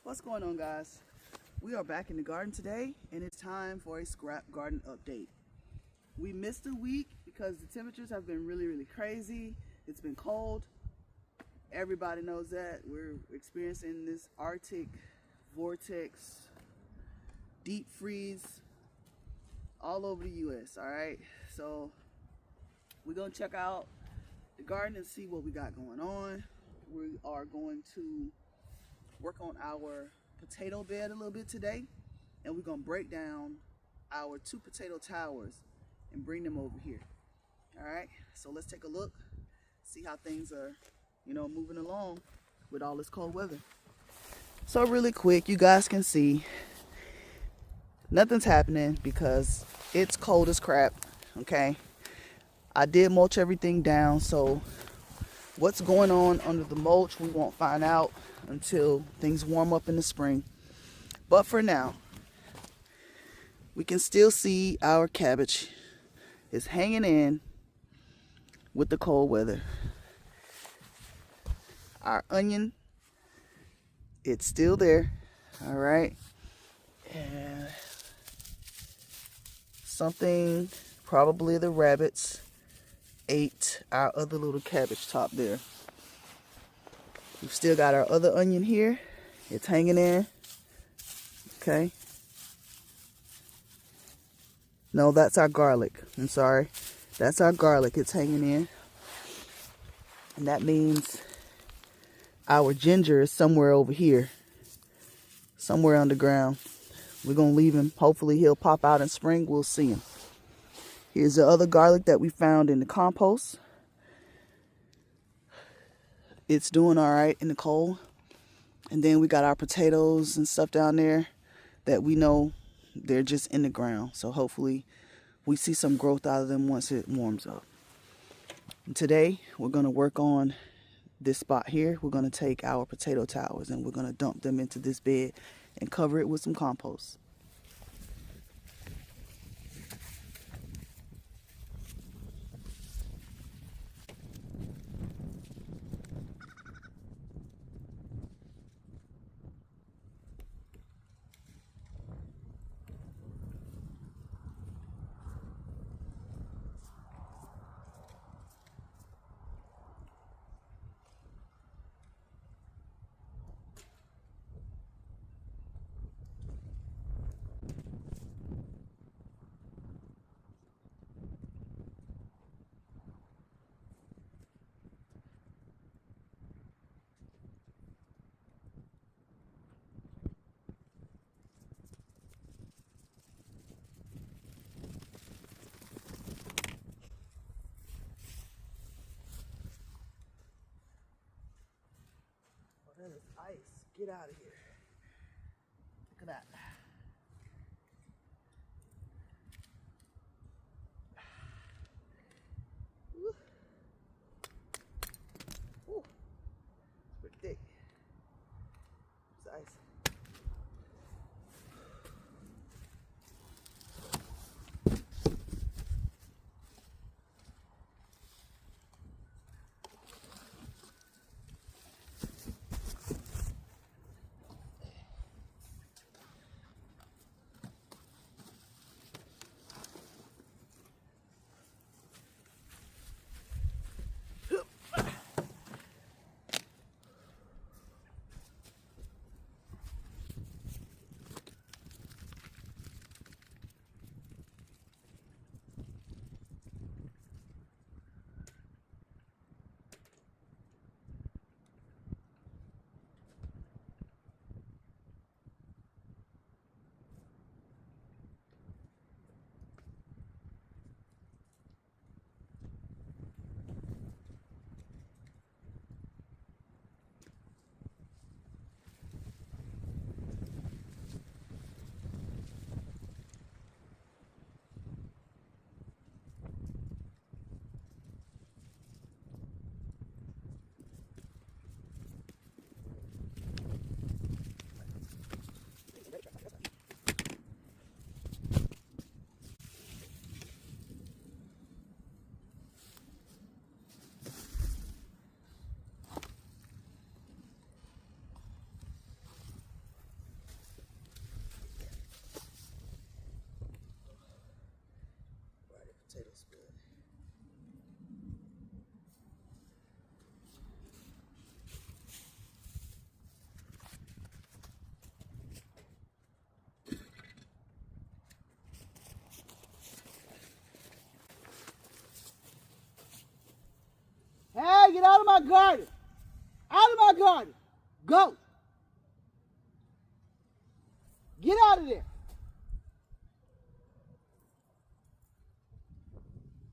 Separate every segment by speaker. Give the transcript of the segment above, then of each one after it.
Speaker 1: What's going on, guys? We are back in the garden today, and it's time for a scrap garden update. We missed a week because the temperatures have been really crazy. It's been cold. Everybody knows that. We're experiencing this Arctic vortex, deep freeze all over the US, all right? So we're gonna check out the garden and see what we got going on. We are going to work on our potato bed a little bit today, and we're gonna break down our 2 potato towers and bring them over here. All right, so let's take a look, see how things are, moving along with all this cold weather. So really quick, you guys can see nothing's happening because it's cold as crap. Okay, I did mulch everything down, so what's going on under the mulch we won't find out until things warm up in the spring. But for now, we can still see our cabbage is hanging in with the cold weather. Our onion, it's still there. All right, and something, probably the rabbits, ate our other little cabbage top there. We've still got our other onion here. It's hanging in. Okay. No, that's our garlic. I'm sorry. That's our garlic. It's hanging in. And that means our ginger is somewhere over here. Somewhere underground. We're going to leave him. Hopefully he'll pop out in spring. We'll see him. Here's the other garlic that we found in the compost. It's doing all right in the cold. And then we got our potatoes and stuff down there that we know they're just in the ground. So hopefully we see some growth out of them once it warms up. And today we're going to work on this spot here. We're going to take our potato towers and we're going to dump them into this bed and cover it with some compost. That is ice. Get out of here. Look at that. Woo. Woo. It's pretty thick. It's ice. out of my garden. Out of my garden. Go. Get out of there.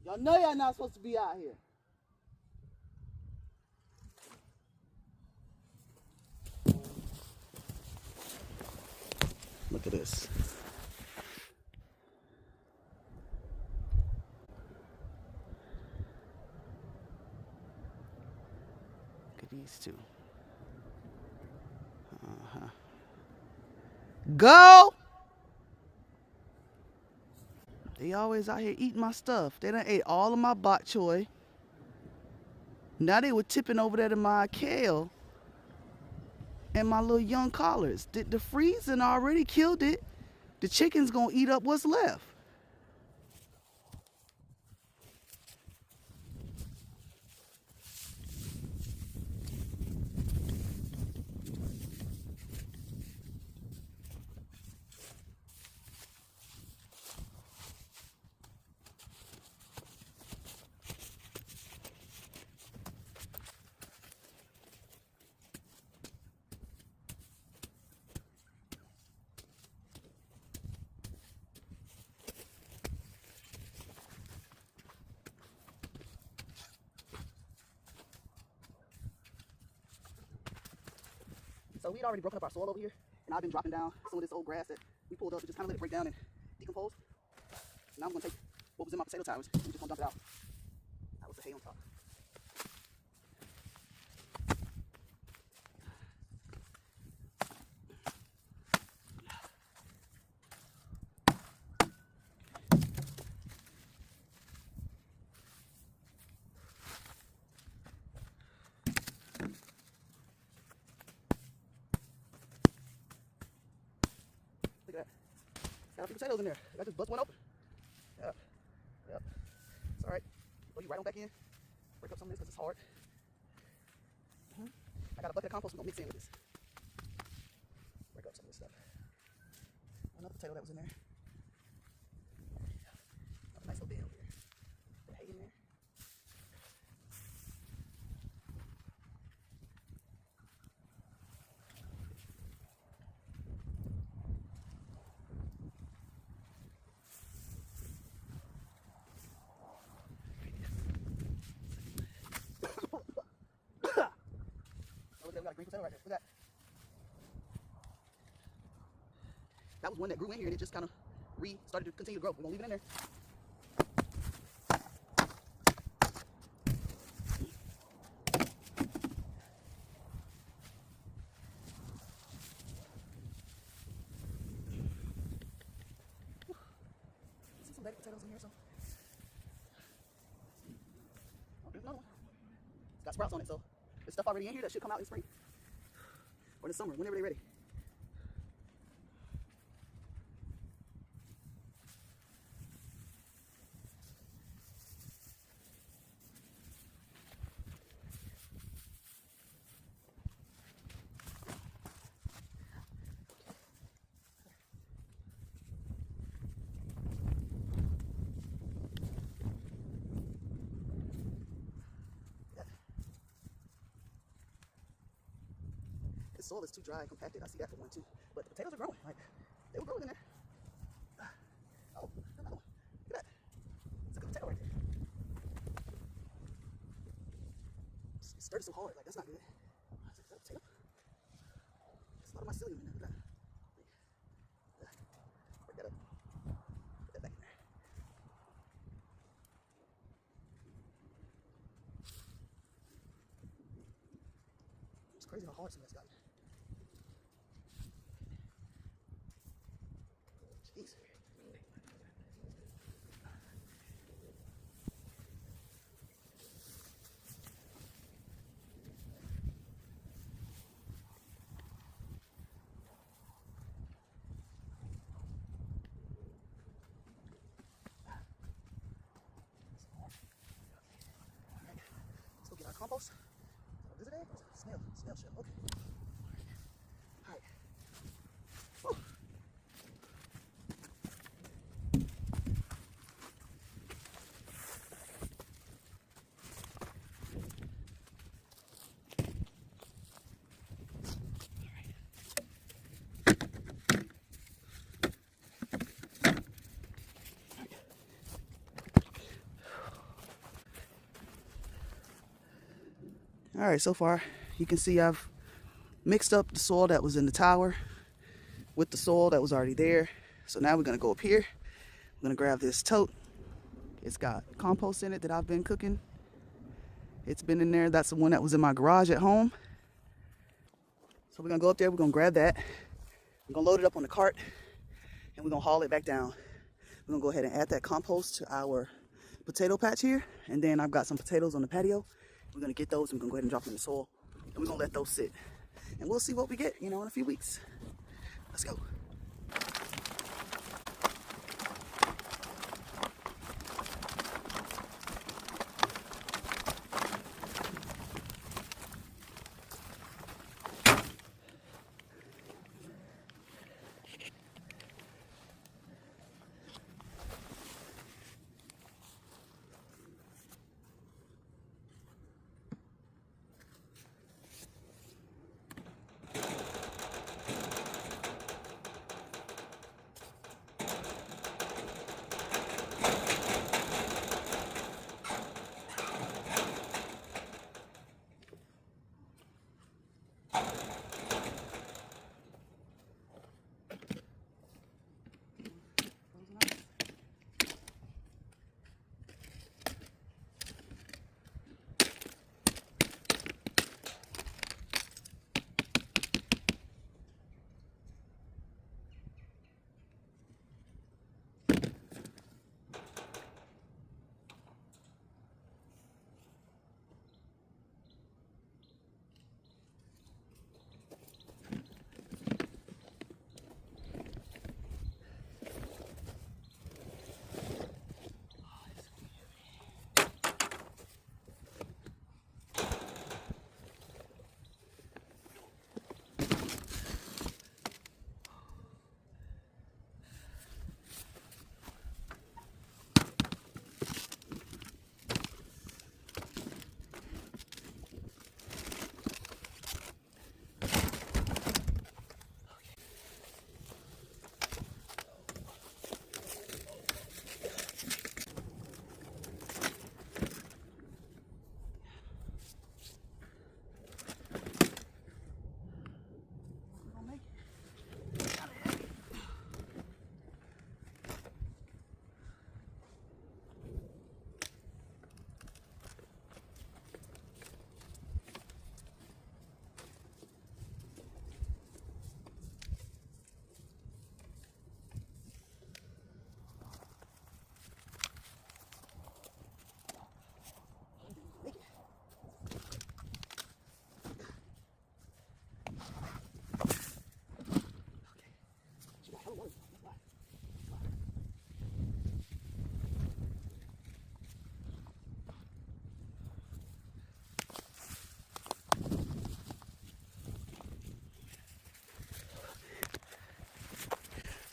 Speaker 1: Y'all know y'all not supposed to be out here. Look at this. Look at these two. Go! They always out here eating my stuff. They done ate all of my bok choy. Now they were tipping over there to my kale and my little young collards. The freezing already killed it. The chicken's gonna eat up what's left. So we'd already broken up our soil over here, and I've been dropping down some of this old grass that we pulled up and just kind of let it break down and decompose. Now I'm going to take what was in my potato towers and we're just going to dump it out. That was the hay on top. Look at that. Got a few potatoes in there. I just bust one open. Yep. Yep. It's alright. Throw you right on back in. Break up some of this because it's hard. I got a bucket of compost we're going to mix in with this. Break up some of this stuff. Another potato that was in there. Another nice little bit over here. Put hay in there. We got a green potato right there. Look at that. That was one that grew in here and it just kind of started to continue to grow. We're going to leave it in there. See some baby potatoes in here. So. Oh, there's another one. It's got sprouts on it, so there's stuff already in here that should come out in spring. Or this summer, whenever they're ready. This soil is too dry and compacted. I see that for one too. But the potatoes are growing. Like they were growing in there. Oh, another one. Look at that. It's a good potato right there. It's stirred so hard. Like that's not good. Is that a potato? There's a lot of mycelium in there. Look at that. Break that up. Put that back in there. It's crazy how hard some of that's gotten. Jeez. Let's go get our compost. Is it egg? Snail shell. Okay. All right. Whew. All right, so far you can see I've mixed up the soil that was in the tower with the soil that was already there. So now we're gonna go up here. I'm gonna grab this tote. It's got compost in it that I've been cooking. It's been in there. That's the one that was in my garage at home. So we're gonna go up there, we're gonna grab that. We're gonna load it up on the cart and we're gonna haul it back down. We're gonna go ahead and add that compost to our potato patch here. And then I've got some potatoes on the patio. We're gonna get those and we're gonna go ahead and drop them in the soil. And we're gonna let those sit. And we'll see what we get, in a few weeks. Let's go.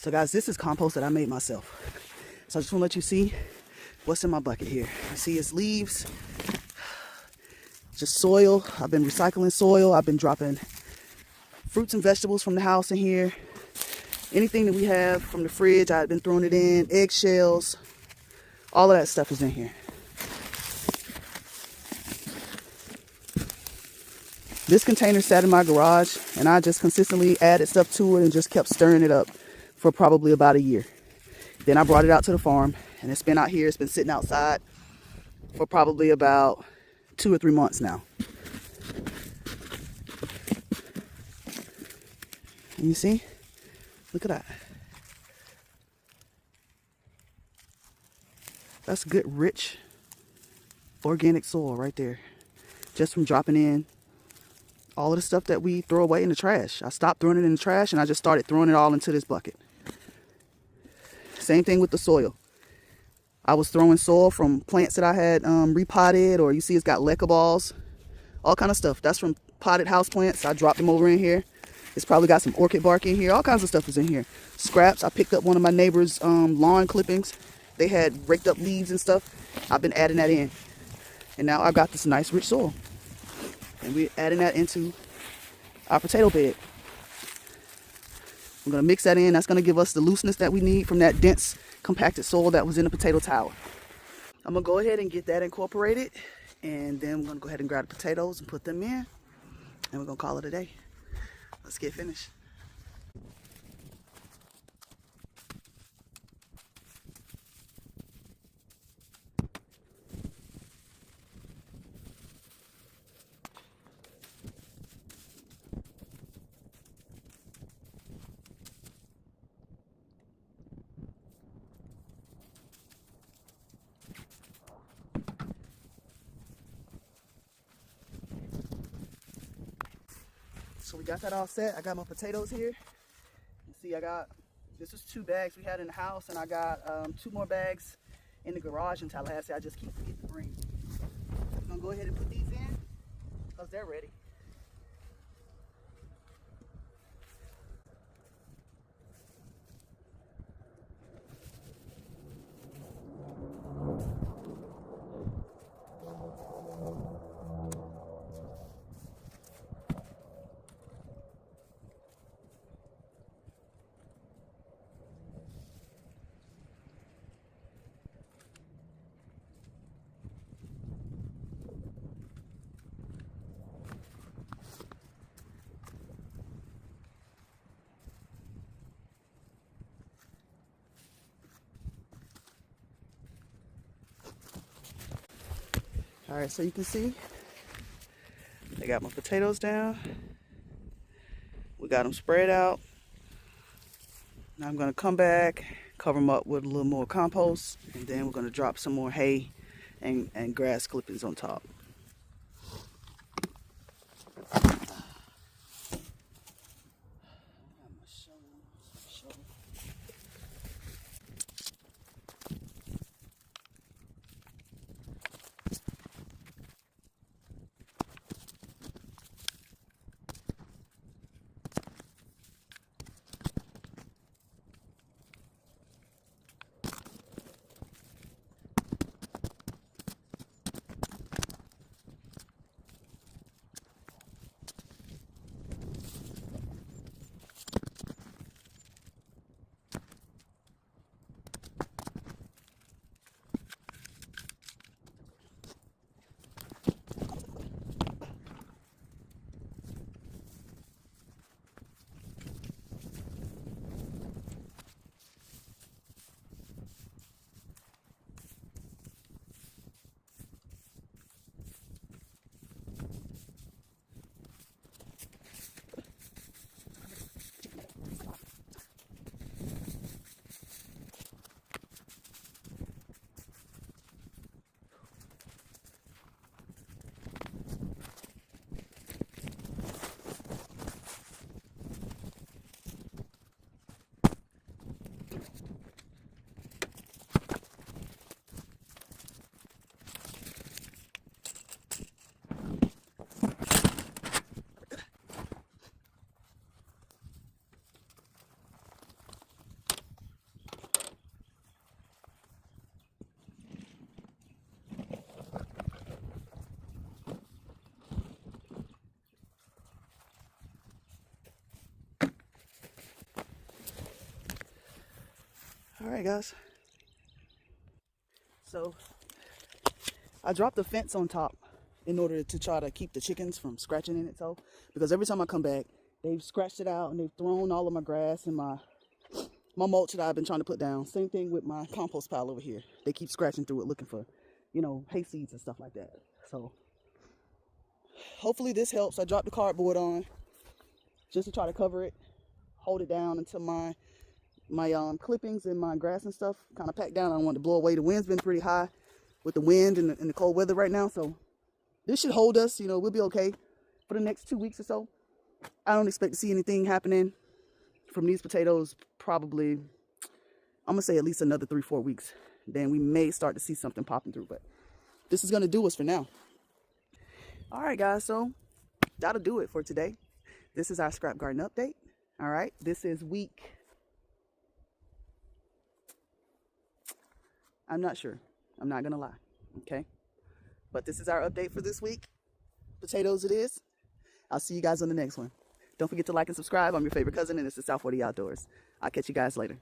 Speaker 1: So guys, this is compost that I made myself. So I just want to let you see what's in my bucket here. You see it's leaves, just soil. I've been recycling soil. I've been dropping fruits and vegetables from the house in here. Anything that we have from the fridge, I've been throwing it in. Eggshells, all of that stuff is in here. This container sat in my garage and I just consistently added stuff to it and just kept stirring it up for probably about a year. Then I brought it out to the farm and it's been out here. It's been sitting outside for probably about 2 or 3 months now. And you see, look at that. That's good, rich, organic soil right there. Just from dropping in all of the stuff that we throw away in the trash. I stopped throwing it in the trash and I just started throwing it all into this bucket. Same thing with the soil. I was throwing soil from plants that I had repotted, or you see it's got leca balls, all kind of stuff. That's from potted house plants. I dropped them over in here. It's probably got some orchid bark in here. All kinds of stuff is in here. Scraps. I picked up one of my neighbor's lawn clippings. They had raked up leaves and stuff. I've been adding that in. And now I've got this nice rich soil. And we're adding that into our potato bed. I'm going to mix that in. That's going to give us the looseness that we need from that dense, compacted soil that was in the potato tower. I'm going to go ahead and get that incorporated And then we're gonna go ahead and grab the potatoes and put them in, and we're gonna call it a day. Let's get finished. So we got that all set. I got my potatoes here. You see, this was 2 bags we had in the house, and I got 2 more bags in the garage in Tallahassee. I just keep forgetting to bring. I'm gonna go ahead and put these in because they're ready. All right, so you can see I got my potatoes down. We got them spread out. Now I'm gonna come back, cover them up with a little more compost, and then we're gonna drop some more hay and grass clippings on top. All right, guys. So I dropped the fence on top in order to try to keep the chickens from scratching in it. So, because every time I come back, they've scratched it out and they've thrown all of my grass and my mulch that I've been trying to put down. Same thing with my compost pile over here. They keep scratching through it looking for, hay seeds and stuff like that. So hopefully this helps. I dropped the cardboard on just to try to cover it, hold it down until my clippings and my grass and stuff kind of packed down. I don't want to blow away. The wind's been pretty high with the wind and the cold weather right now. So this should hold us. We'll be okay for the next 2 weeks or so. I don't expect to see anything happening from these potatoes. Probably, I'm going to say at least another 3-4 weeks. Then we may start to see something popping through. But this is going to do us for now. All right, guys. So that'll do it for today. This is our scrap garden update. All right. This is week... I'm not sure. I'm not going to lie. Okay. But this is our update for this week. Potatoes it is. I'll see you guys on the next one. Don't forget to like and subscribe. I'm your favorite cousin, and this is South 40 Outdoors. I'll catch you guys later.